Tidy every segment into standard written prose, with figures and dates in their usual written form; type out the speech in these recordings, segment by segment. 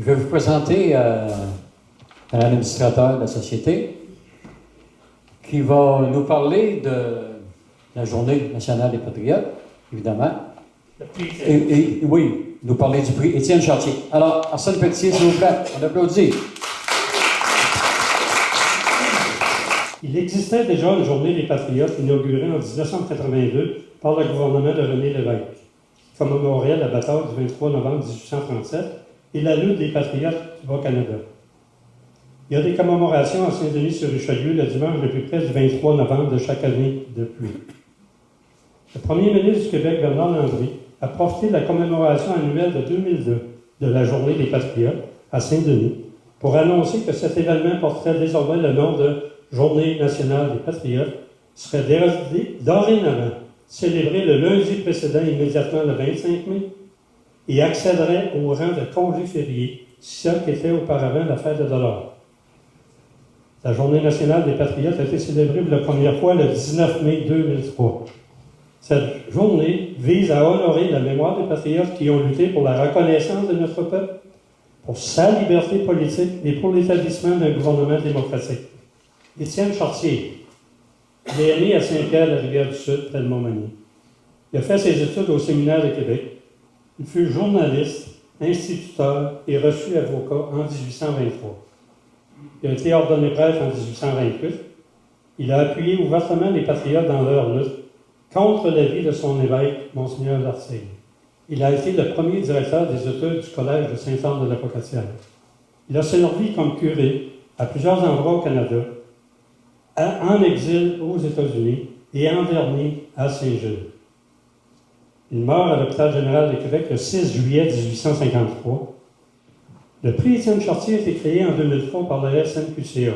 Je vais vous présenter un administrateur de la société qui va nous parler de la Journée nationale des patriotes, évidemment. Et oui, nous parler du prix Étienne Chartier. Alors, Arsène Pelletier, s'il vous plaît, on applaudit. Il existait déjà une Journée des patriotes inaugurée en 1982 par le gouvernement de René Lévesque, qui commémorait la bataille du 23 novembre 1837 et la lutte des patriotes du Bas-Canada. Il y a des commémorations à Saint-Denis-sur-Richelieu le dimanche le plus près du 23 novembre de chaque année depuis. Le premier ministre du Québec, Bernard Landry, a profité de la commémoration annuelle de 2002 de la Journée des patriotes à Saint-Denis pour annoncer que cet événement porterait désormais le nom de Journée nationale des patriotes, serait dorénavant célébré le lundi précédent immédiatement le 25 mai et accéderait au rang de congé férié, ce qu'était auparavant la fête de dollars. La Journée nationale des patriotes a été célébrée pour la première fois le 19 mai 2003. Cette journée vise à honorer la mémoire des patriotes qui ont lutté pour la reconnaissance de notre peuple, pour sa liberté politique et pour l'établissement d'un gouvernement démocratique. Étienne Chartier, il est né à Saint-Pierre, la Rivière-du-Sud, près de Montmagny. Il a fait ses études au Séminaire de Québec. Il fut journaliste, instituteur et reçu avocat en 1823. Il a été ordonné prêtre en 1828. Il a appuyé ouvertement les patriotes dans leur lutte contre l'avis de son évêque, Monseigneur Lartigue. Il a été le premier directeur des études du Collège de Sainte-Anne de la Pocatière. Il a servi comme curé à plusieurs endroits au Canada, en exil aux États-Unis et en dernier à Saint-Gilles. Il meurt à l'Hôpital général de Québec le 6 juillet 1853. Le prix Étienne Chartier a été créé en 2003 par le SNQCA,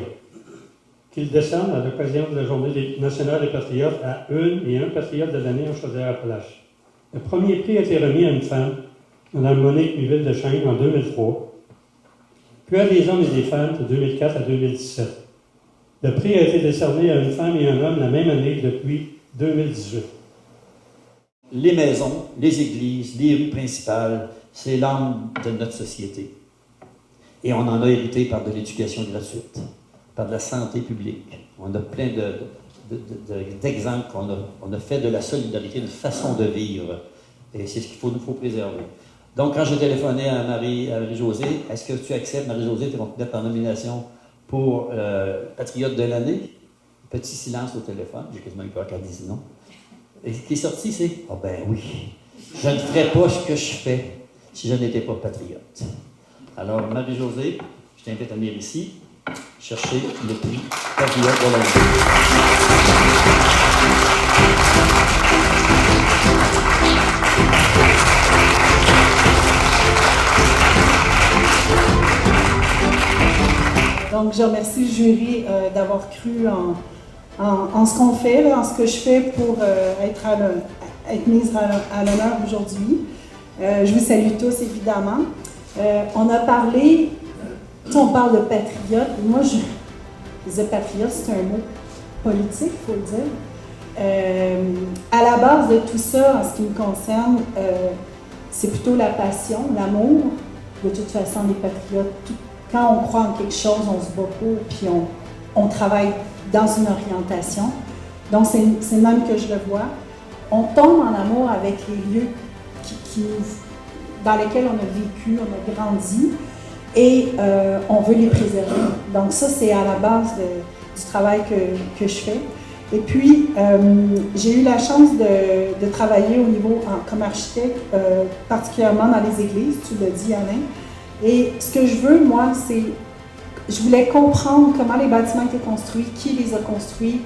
qu'il décerne à l'occasion de la Journée nationale des patriotes à une et un patriote de l'année en Chaudière-Appalaches. Le premier prix a été remis à une femme, Mme Monique Miville-Deschênes, en 2003, puis à des hommes et des femmes de 2004 à 2017. Le prix a été décerné à une femme et un homme la même année depuis 2018. Les maisons, les églises, les rues principales, c'est l'âme de notre société. Et on en a hérité par de l'éducation gratuite, par de la santé publique. On a plein d'exemples qu'on a fait de la solidarité, une façon de vivre. Et c'est ce qu'il nous faut préserver. Donc, quand j'ai téléphoné à Marie-Josée, est-ce que tu acceptes, Marie-Josée, qu'on te mette en nomination pour Patriote de l'année? Petit silence au téléphone, j'ai quasiment eu peur qu'elle dise non. Et ce qui est sorti, c'est « Ah ben oui, je ne ferais pas ce que je fais si je n'étais pas patriote. » Alors, Marie-Josée, je t'invite à venir ici, chercher le prix Patriote de l'année. Donc, je remercie le jury d'avoir cru en ce qu'on fait, là, en ce que je fais pour être mise à l'honneur aujourd'hui. Je vous salue tous, évidemment. On a parlé, on parle de patriote. Moi, je disais patriote, c'est un mot politique, il faut le dire. À la base de tout ça, en ce qui me concerne, c'est plutôt la passion, l'amour. De toute façon, les patriotes, quand on croit en quelque chose, on se bat pour, puis on travaille dans une orientation. Donc, c'est même que je le vois. On tombe en amour avec les lieux dans lesquels on a vécu, on a grandi, et on veut les préserver. Donc ça, c'est à la base du travail que je fais. Et puis, j'ai eu la chance de travailler au niveau comme architecte, particulièrement dans les églises, tu l'as dit, Alain. Et ce que je veux, moi, c'est, je voulais comprendre comment les bâtiments étaient construits, qui les a construits,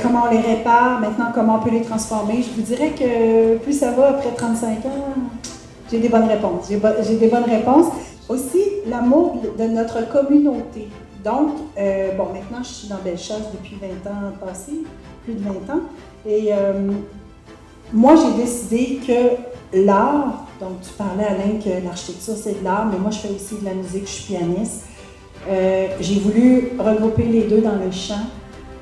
comment on les répare, maintenant comment on peut les transformer. Je vous dirais que plus ça va, après 35 ans, j'ai des bonnes réponses. J'ai des bonnes réponses. Aussi, l'amour de notre communauté. Donc, bon, maintenant, je suis dans Bellechasse depuis 20 ans passés, plus de 20 ans. Et moi, j'ai décidé que l'art, donc tu parlais, Alain, que l'architecture, c'est de l'art, mais moi, je fais aussi de la musique, je suis pianiste. J'ai voulu regrouper les deux dans le chant.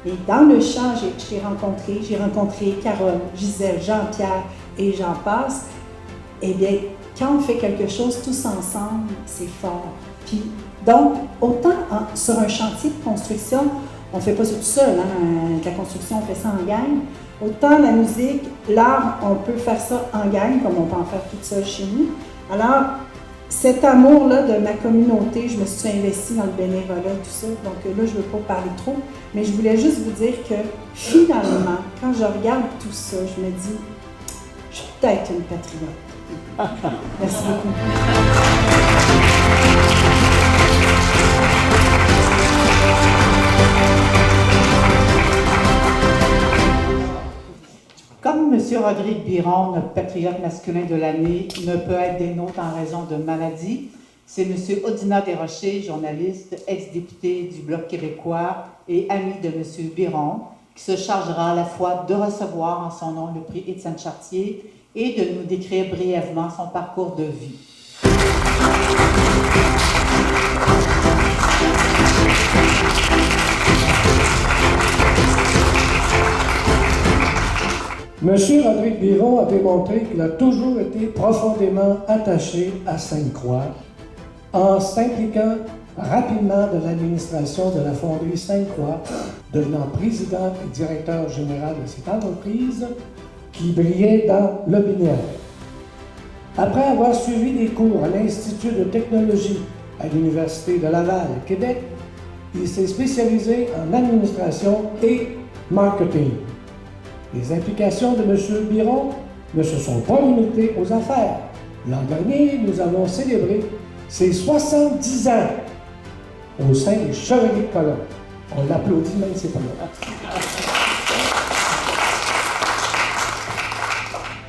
Et dans le chant, j'ai rencontré Carole, Gisèle, Jean-Pierre et j'en passe. Eh bien, quand on fait quelque chose tous ensemble, c'est fort. Puis, donc, autant sur un chantier de construction, on ne fait pas ça tout seul, hein, de la construction, on fait ça en gang. Autant la musique, l'art, on peut faire ça en gang, comme on peut en faire toute seule chez nous. Alors, cet amour-là de ma communauté, je me suis investie dans le bénévolat, tout ça. Donc là, je ne veux pas parler trop, mais je voulais juste vous dire que finalement, quand je regarde tout ça, je me dis, je suis peut-être une patriote. Merci beaucoup. Comme M. Rodrigue Biron, notre patriote masculin de l'année, ne peut être des nôtres en raison de maladie, c'est M. Odina Desrochers, journaliste, ex-député du Bloc québécois et ami de M. Biron, qui se chargera à la fois de recevoir en son nom le prix Étienne Chartier et de nous décrire brièvement son parcours de vie. Monsieur Rodrigue Biron a démontré qu'il a toujours été profondément attaché à Sainte-Croix en s'impliquant rapidement dans l'administration de la fonderie Sainte-Croix, devenant président et directeur général de cette entreprise qui brillait dans le binaire. Après avoir suivi des cours à l'Institut de technologie à l'Université de Laval, Québec, il s'est spécialisé en administration et marketing. Les implications de M. Biron ne se sont pas limitées aux affaires. L'an dernier, nous avons célébré ses 70 ans au sein des Chevaliers de Colomb. On l'applaudit même si c'est pas là.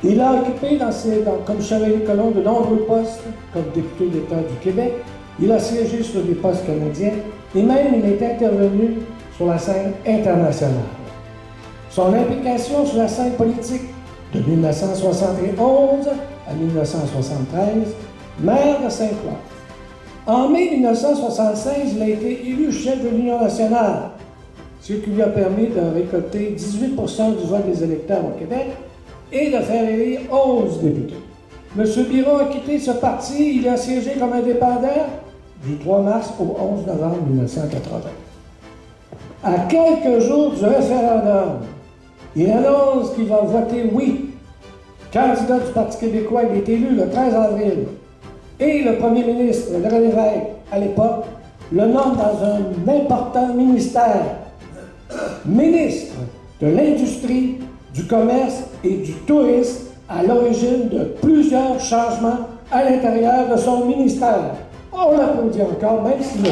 Il a occupé comme Chevalier de Colomb de nombreux postes, comme député d'État du Québec. Il a siégé sur des postes canadiens et même il est intervenu sur la scène internationale. Son implication sur la scène politique de 1971 à 1973, maire de Sainte-Croix. En mai 1976, il a été élu chef de l'Union nationale, ce qui lui a permis de récolter 18 du vote des électeurs au Québec et de faire élire 11 députés. M. Biron a quitté ce parti, il a siégé comme indépendant du 3 mars au 11 novembre 1980. À quelques jours du référendum, il annonce qu'il va voter oui. Candidat du Parti québécois, il est élu le 13 avril. Et le premier ministre, René Lévesque, à l'époque, le nomme dans un important ministère. Ministre de l'Industrie, du Commerce et du Tourisme, à l'origine de plusieurs changements à l'intérieur de son ministère. On l'applaudit encore, même s'il est...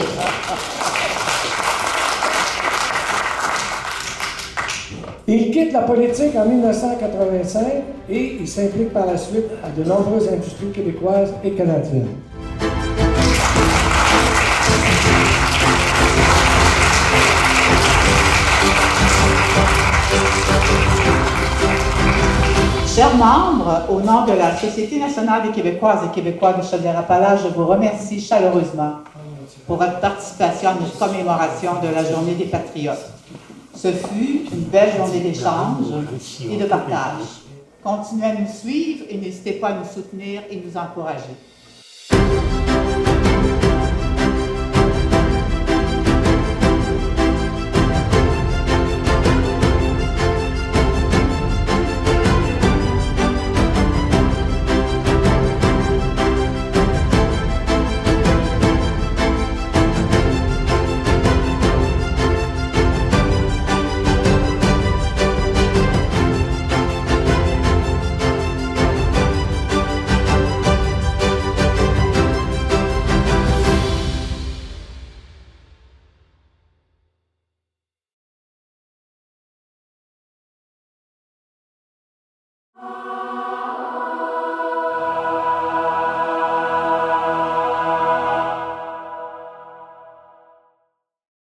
Il quitte la politique en 1985 et il s'implique par la suite à de nombreuses industries québécoises et canadiennes. Chers membres, au nom de la Société nationale des Québécoises et Québécois de Chaudière-Appalaches, je vous remercie chaleureusement pour votre participation à notre commémoration de la Journée des Patriotes. Ce fut une belle journée d'échange et de partage. Continuez à nous suivre et n'hésitez pas à nous soutenir et nous encourager.